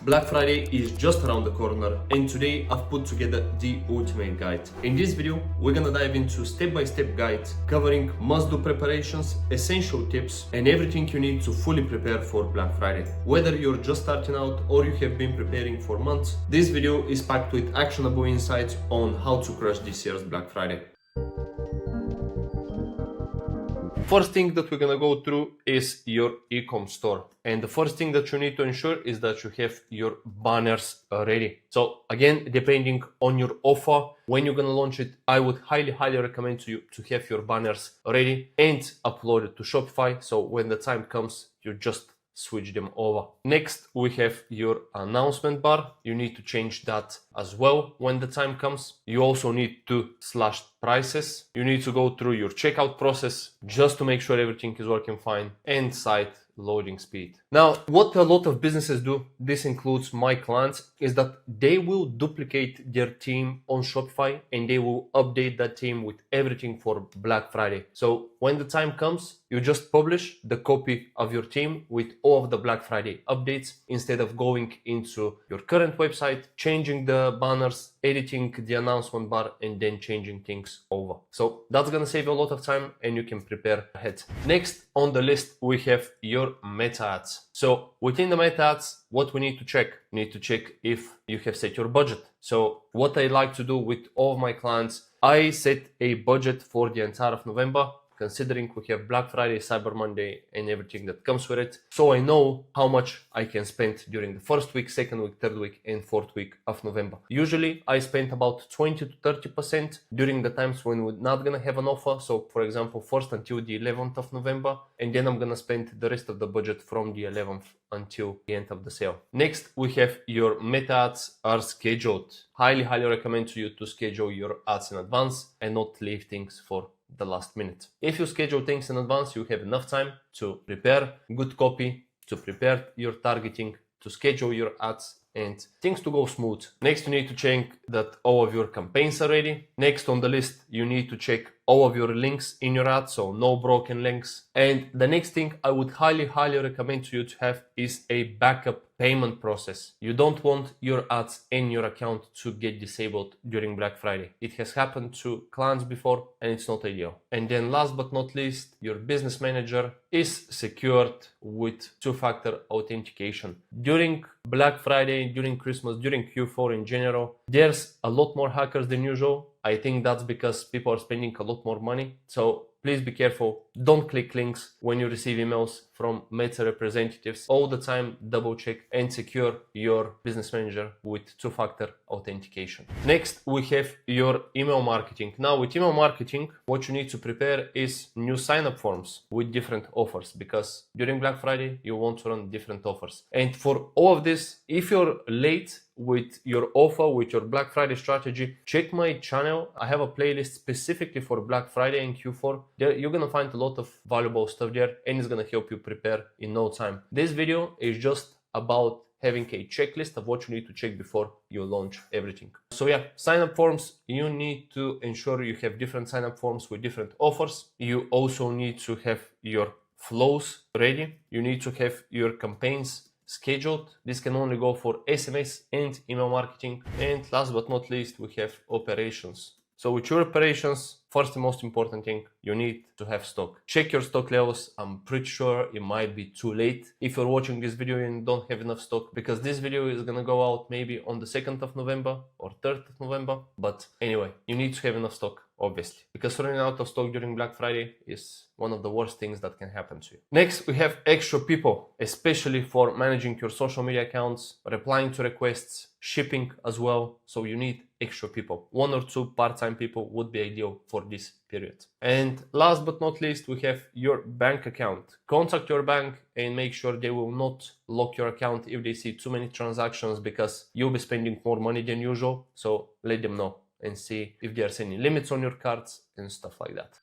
Black Friday is just around the corner, and today I've put together the ultimate guide. In this video, we're gonna dive into step-by-step guide covering must-do preparations, essential tips, and everything you need to fully prepare for Black Friday. Whether you're just starting out or you have been preparing for months, this video is packed with actionable insights on how to crush this year's Black Friday. First thing that we're gonna go through is your e-com store. And the first thing that you need to ensure is that you have your banners ready. So again, depending on your offer, when you're gonna launch it, I would highly recommend to you to have your banners ready and uploaded to Shopify. So when the time comes, you just switch them over. Next, we have your announcement bar. You need to change that as well when the time comes. You also need to slash prices. You need to go through your checkout process just to make sure everything is working fine, and site loading speed. Now, what a lot of businesses do, this includes my clients, is that they will duplicate their team on Shopify and they will update that team with everything for Black Friday. So when the time comes, you just publish the copy of your team with all of the Black Friday updates instead of going into your current website, changing the banners, editing the announcement bar, and then changing things over. So that's gonna save you a lot of time and you can prepare ahead. Next on the list, we have your meta ads. So within the meta ads, what we need to check? We need to check if you have set your budget. So what I like to do with all of my clients, I set a budget for the entire of November, considering we have Black Friday, Cyber Monday, and everything that comes with it. So I know how much I can spend during the first week, second week, third week, and fourth week of November. Usually I spend about 20 to 30% during the times when we're not gonna have an offer. So for example, first until the 11th of November, and then I'm gonna spend the rest of the budget from the 11th until the end of the sale. Next, we have your meta ads are scheduled. Highly recommend to you to schedule your ads in advance and not leave things for the last minute. If you schedule things in advance, you have enough time to prepare good copy, to prepare your targeting, to schedule your ads, and things to go smooth. Next, you need to check that all of your campaigns are ready. Next on the list, you need to check all of your links in your ad, so no broken links. And the next thing I would highly recommend to you to have is a backup payment process. You don't want your ads in your account to get disabled during Black Friday. It has happened to clients before and it's not ideal. And then last but not least, your business manager is secured with two-factor authentication. During Black Friday, during Christmas, during Q4 in general, there's a lot more hackers than usual. I think that's because people are spending a lot more money. So please be careful. Don't click links when you receive emails from Meta representatives. All the time, double check and secure your business manager with two-factor authentication. Next, we have your email marketing. Now with email marketing, what you need to prepare is new sign-up forms with different offers, because during Black Friday, you want to run different offers. And for all of this, if you're late with your offer, with your Black Friday strategy, check my channel. I have a playlist specifically for Black Friday and Q4. There you're gonna find a lot of valuable stuff there, and it's gonna help you prepare in no time. This video is just about having a checklist of what you need to check before you launch everything. So yeah, sign up forms, you need to ensure you have different sign up forms with different offers. You also need to have your flows ready. You need to have your campaigns scheduled. This can only go for SMS and email marketing. And last but not least, we have operations. So with your operations, first and most important thing, you need to have stock. Check your stock levels. I'm pretty sure it might be too late if you're watching this video and don't have enough stock, because this video is gonna go out maybe on the 2nd of November or 3rd of November. But anyway, you need to have enough stock, obviously, because running out of stock during Black Friday is one of the worst things that can happen to you. Next, we have extra people, especially for managing your social media accounts, replying to requests, shipping as well. So you need extra people. 1 or 2 part-time people would be ideal for this period. And last but not least, we have your bank account. Contact your bank and make sure they will not lock your account if they see too many transactions, because you'll be spending more money than usual. So let them know and see if there's any limits on your cards and stuff like that.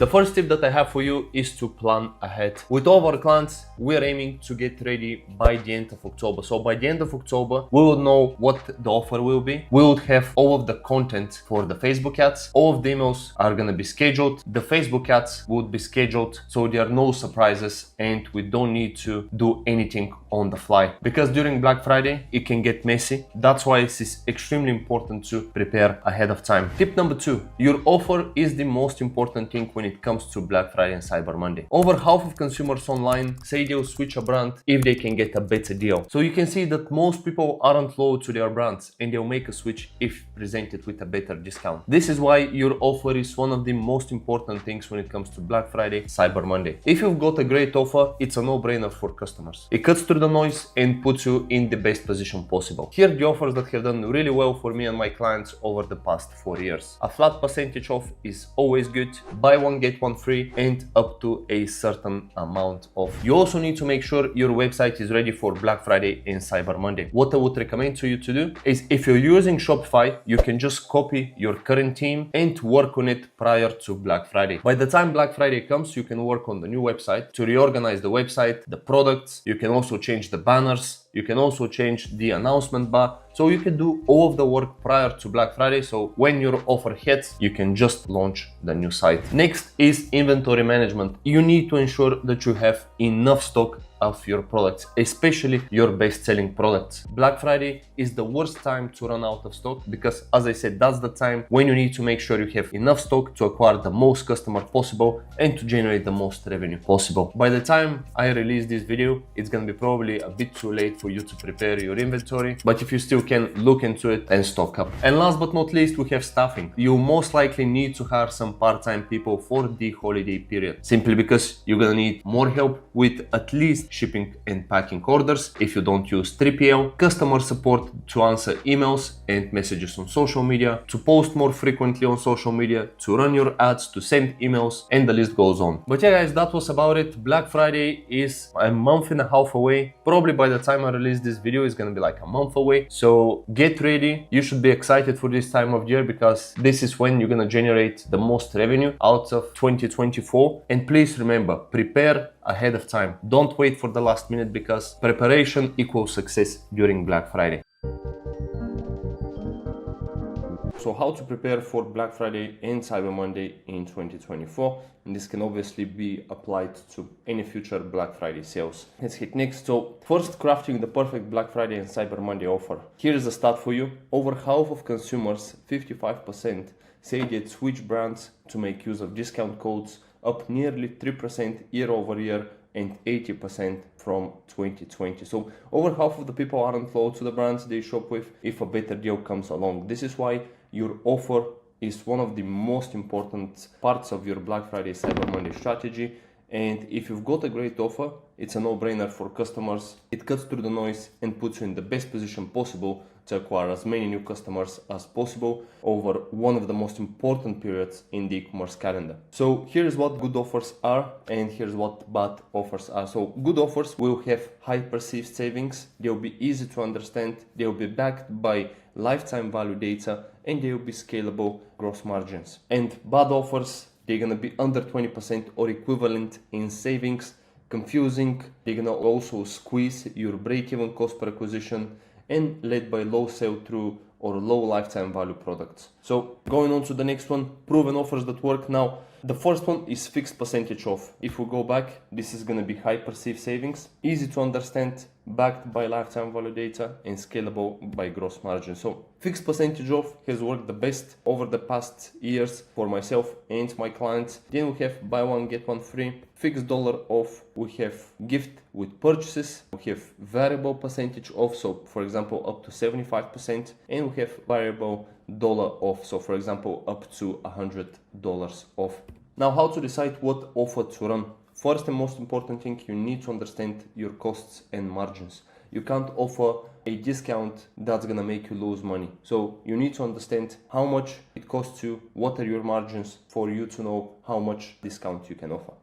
The first tip that I have for you is to plan ahead. With all of our clients, we're aiming to get ready by the end of October. So by the end of October, we will know what the offer will be. We will have all of the content for the Facebook ads. All of the emails are going to be scheduled. The Facebook ads would be scheduled, so there are no surprises and we don't need to do anything on the fly. Because during Black Friday, it can get messy. That's why it is extremely important to prepare ahead of time. Tip number 2, your offer is the most important thing when it comes to Black Friday and Cyber Monday. Over half of consumers online say they'll switch a brand if they can get a better deal. So you can see that most people aren't loyal to their brands and they'll make a switch if presented with a better discount. This is why your offer is one of the most important things when it comes to Black Friday, Cyber Monday. If you've got a great offer, it's a no-brainer for customers. It cuts through the noise and puts you in the best position possible. Here are the offers that have done really well for me and my clients over the past 4 years. A flat percentage off is always good. Buy one, get one free, and up to a certain amount off. You also need to make sure your website is ready for Black Friday and Cyber Monday. What I would recommend to you to do is, if you're using Shopify, you can just copy your current theme and work on it prior to Black Friday. By the time Black Friday comes, you can work on the new website to reorganize the website, the products. You can also change the banners. You can also change the announcement bar. So you can do all of the work prior to Black Friday. So when your offer hits, you can just launch the new site. Next is inventory management. You need to ensure that you have enough stock of your products, especially your best-selling products. Black Friday is the worst time to run out of stock because, as I said, that's the time when you need to make sure you have enough stock to acquire the most customer possible and to generate the most revenue possible. By the time I release this video, it's gonna be probably a bit too late for you to prepare your inventory, but if you still can, look into it and stock up. And last but not least, we have staffing. You most likely need to hire some part-time people for the holiday period, simply because you're gonna need more help with at least shipping and packing orders if you don't use 3PL, customer support to answer emails and messages on social media, to post more frequently on social media, to run your ads, to send emails, and the list goes on. But yeah guys, that was about it. Black Friday is a month and a half away. Probably by the time I release this video, it's gonna be like a month away. So get ready. You should be excited for this time of year because this is when you're gonna generate the most revenue out of 2024. And please remember, prepare ahead of time. Don't wait for the last minute because preparation equals success during Black Friday. So how to prepare for Black Friday and Cyber Monday in 2024, and this can obviously be applied to any future Black Friday sales. Let's hit next. So first, crafting the perfect Black Friday and Cyber Monday offer. Here is a stat for you. Over half of consumers, 55%, say they'd switch brands to make use of discount codes, up nearly 3% year over year and 80% from 2020. So over half of the people aren't loyal to the brands they shop with if a better deal comes along. This is why your offer is one of the most important parts of your Black Friday Cyber Monday strategy. And if you've got a great offer, it's a no-brainer for customers. It cuts through the noise and puts you in the best position possible to acquire as many new customers as possible over one of the most important periods in the e-commerce calendar. So here's what good offers are and here's what bad offers are. So good offers will have high perceived savings, they'll be easy to understand, they'll be backed by lifetime value data, and they'll be scalable gross margins. And bad offers, they're gonna be under 20% or equivalent in savings, confusing, they're gonna also squeeze your break-even cost per acquisition, and led by low sell-through or low lifetime value products. So going on to the next one, proven offers that work. Now, the first one is fixed percentage off. If we go back, this is gonna be high perceived savings, easy to understand, backed by lifetime value data, and scalable by gross margin. So fixed percentage off has worked the best over the past years for myself and my clients. Then we have buy one, get one free, fixed dollar off, we have gift with purchases, we have variable percentage off, so for example up to 75%, and we have variable dollar off, so for example up to $100 off. Now, how to decide what offer to run? First and most important thing, you need to understand your costs and margins. You can't offer a discount that's gonna make you lose money. So you need to understand how much it costs you, what are your margins, for you to know how much discount you can offer.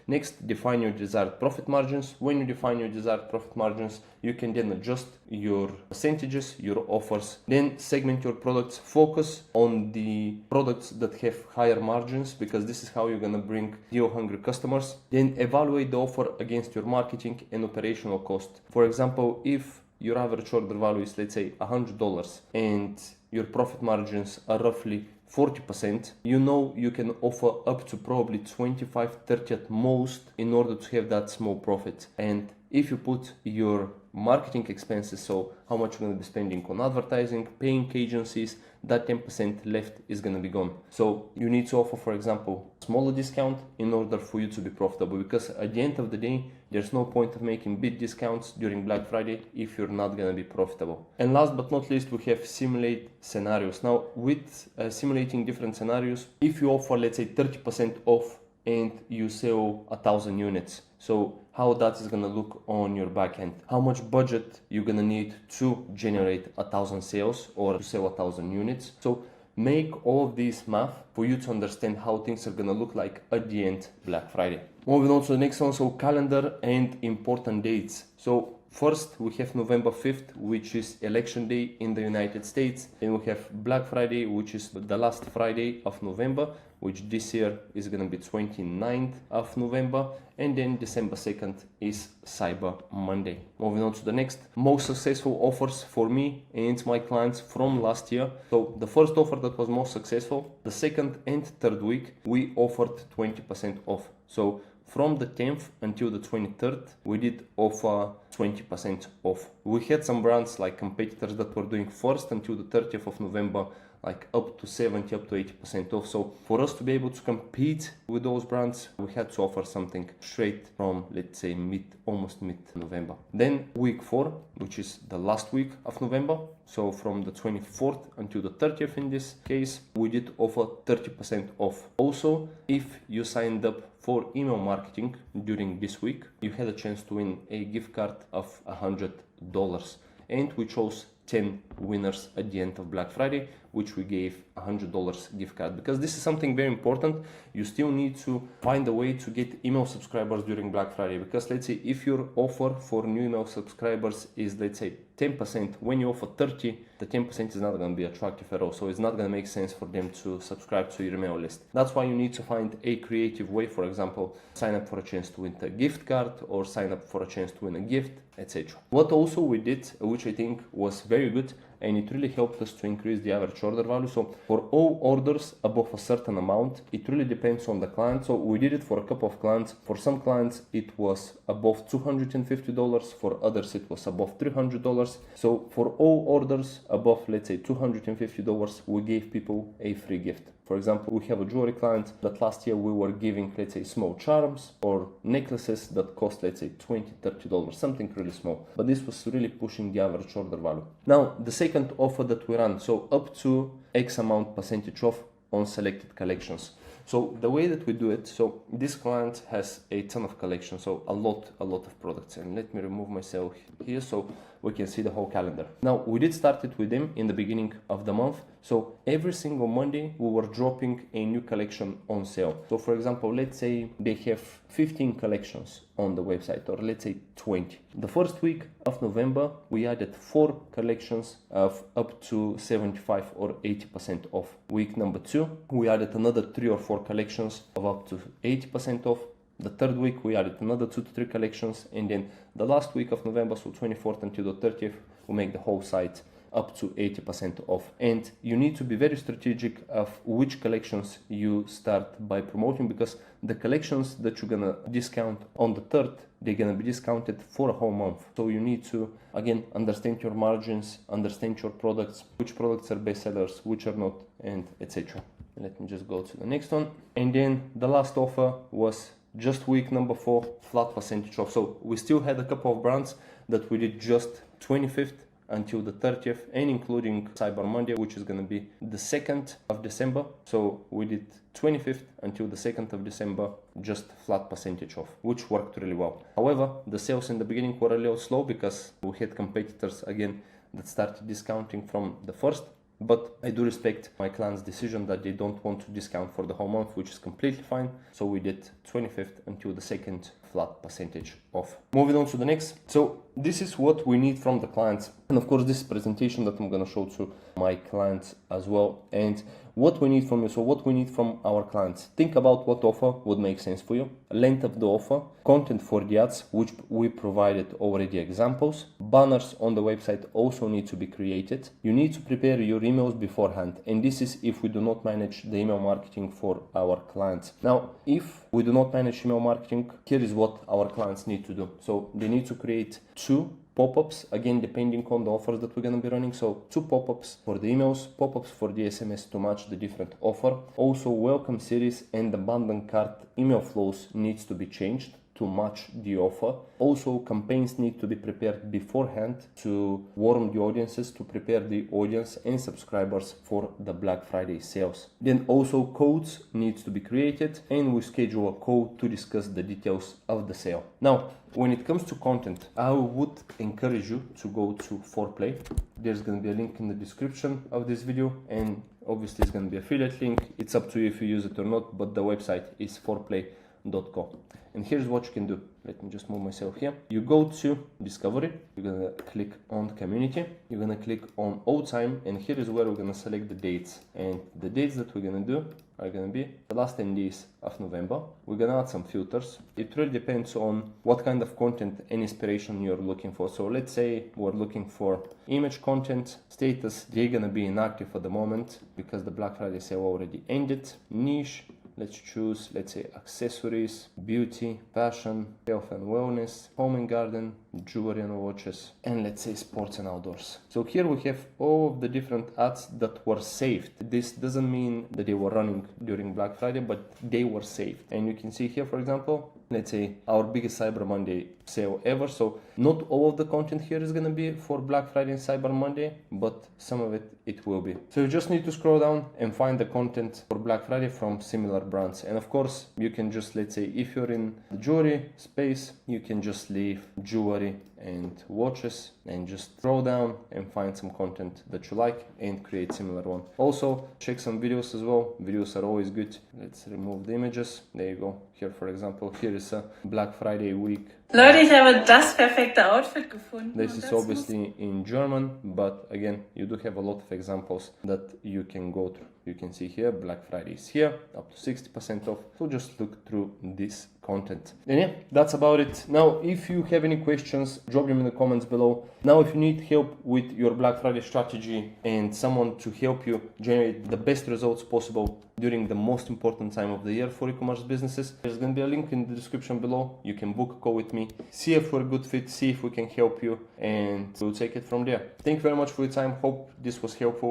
Next, define your desired profit margins. When you define your desired profit margins, you can then adjust your percentages, your offers, then segment your products, focus on the products that have higher margins, because this is how you're going to bring deal hungry customers. Then evaluate the offer against your marketing and operational cost. For example, if your average order value is, let's say, $100 and your profit margins are roughly 40%, you know you can offer up to probably 25-30 at most in order to have that small profit. And if you put your marketing expenses, so how much you're going to be spending on advertising, paying agencies, that 10% left is going to be gone. So you need to offer, for example, smaller discount in order for you to be profitable, because at the end of the day, there's no point of making big discounts during Black Friday if you're not going to be profitable. And last but not least, we have simulate scenarios. Now, with simulating different scenarios, if you offer, let's say, 30% off and you sell 1,000 units, so how that is going to look on your back end, how much budget you're going to need to generate 1,000 sales or to sell 1,000 units. So make all of this math for you to understand how things are going to look like at the end Black Friday. Moving on to the next one, so calendar and important dates. So first, we have November 5th, which is election day in the United States. And we have Black Friday, which is the last Friday of November, which this year is going to be 29th of November. And then December 2nd is Cyber Monday. Moving on to the next, most successful offers for me and my clients from last year. So the first offer that was most successful, the second and third week, we offered 20% off. So from the 10th until the 23rd, we did offer 20% off. We had some brands like competitors that were doing 1st until the 30th of November, like up to 70, up to 80% off. So for us to be able to compete with those brands, we had to offer something straight from, let's say, almost mid-November. Then week 4, which is the last week of November, so from the 24th until the 30th in this case, we did offer 30% off. Also, if you signed up for email marketing during this week, you had a chance to win a gift card of $100. And we chose 10 winners at the end of Black Friday, which we gave $100 gift card, because this is something very important. You still need to find a way to get email subscribers during Black Friday, because let's say if your offer for new email subscribers is, let's say, 10%, when you offer 30, the 10% is not going to be attractive at all. So it's not going to make sense for them to subscribe to your email list. That's why you need to find a creative way. For example, sign up for a chance to win a gift card, or sign up for a chance to win a gift, etc. What also we did, which I think was very good, and it really helped us to increase the average order value. So for all orders above a certain amount, it really depends on the client. So we did it for a couple of clients. For some clients, it was above $250. For others, it was above $300. So for all orders above, let's say, $250, we gave people a free gift. For example, we have a jewelry client that last year we were giving, let's say, small charms or necklaces that cost, let's say, $20, $30, something really small. But this was really pushing the average order value. Now, the second offer that we ran, so up to X amount percentage off on selected collections. So the way that we do it, so this client has a ton of collections, so a lot of products. And let me remove myself here so we can see the whole calendar. Now, we did start it with them in the beginning of the month. So every single Monday, we were dropping a new collection on sale. So for example, let's say they have 15 collections on the website, or let's say 20. The first week of November, we added 4 collections of up to 75 or 80% off. Week number 2, we added another 3 or 4 collections of up to 80% off. The third week, we added another 2 to 3 collections. And then the last week of November, so 24th until the 30th, we make the whole site up to 80% off. And you need to be very strategic of which collections you start by promoting, because the collections that you're gonna discount on the 3rd, they're gonna be discounted for a whole month. So you need to, again, understand your margins, understand your products, which products are best sellers, which are not, and etc. Let me just go to the next one. And then the last offer was just week number 4, flat percentage off. So we still had a couple of brands that we did just 25th until the 30th, and including Cyber Monday, which is going to be the 2nd of December. So we did 25th until the 2nd of December, just flat percentage off, which worked really well. However, the sales in the beginning were a little slow because we had competitors again that started discounting from the 1st but I do respect my client's decision that they don't want to discount for the whole month, which is completely fine. So we did 25th until the 2nd flat percentage off. Moving on to the next. So this is what we need from the clients. And of course, this presentation that I'm going to show to my clients as well. And what we need from you. So what we need from our clients. Think about what offer would make sense for you. Length of the offer, content for the ads, which we provided already examples. Banners on the website also need to be created. You need to prepare your emails beforehand. And this is if we do not manage the email marketing for our clients. Now, if we do not manage email marketing, here is what our clients need to do. So they need to create 2 pop-ups, again depending on the offers that we're going to be running. So 2 pop-ups for the emails, pop-ups for the SMS to match the different offer. Also welcome series and abandoned cart email flows needs to be changed to match the offer. Also, campaigns need to be prepared beforehand to warm the audiences, to prepare the audience and subscribers for the Black Friday sales. Then also codes needs to be created, and we schedule a call to discuss the details of the sale. Now, when it comes to content, I would encourage you to go to Foreplay. There's going to be a link in the description of this video, and obviously it's going to be affiliate link. It's up to you if you use it or not, but the website is foreplay.com. And here's what you can do. Let me just move myself here. You go to Discovery, you're gonna click on Community, you're gonna click on All Time, and here is where we're gonna select the dates. And the dates that we're gonna do are gonna be the last 10 days of November. We're gonna add some filters. It really depends on what kind of content and inspiration you're looking for. So let's say we're looking for image content, status, they're gonna be inactive at the moment because the Black Friday sale already ended. Niche, let's choose, let's say, accessories, beauty, fashion, health and wellness, home and garden, jewelry and watches, and let's say sports and outdoors. So here we have all of the different ads that were saved. This doesn't mean that they were running during Black Friday, but they were saved. And you can see here, for example, let's say our biggest Cyber Monday sale ever. So not all of the content here is going to be for Black Friday and Cyber Monday, but some of it will be. So you just need to scroll down and find the content for Black Friday from similar brands. And of course, you can just, let's say, if you're in the jewelry space, you can just leave jewelry and watches and just scroll down and find some content that you like and create similar one. Also, check some videos as well. Videos are always good. Let's remove the images. There you go. Here, for example, here is a Black Friday week. Leute, ich habe das perfekte Outfit gefunden. This is obviously in German, but again, you do have a lot of examples that you can go through. You can see here, Black Friday is here, up to 60% off. So just look through this content. And yeah, that's about it. Now, if you have any questions, drop them in the comments below. Now, if you need help with your Black Friday strategy and someone to help you generate the best results possible during the most important time of the year for e-commerce businesses, there's going to be a link in the description below. You can book a call with me, see if we're a good fit, see if we can help you, and we'll take it from there. Thank you very much for your time. Hope this was helpful.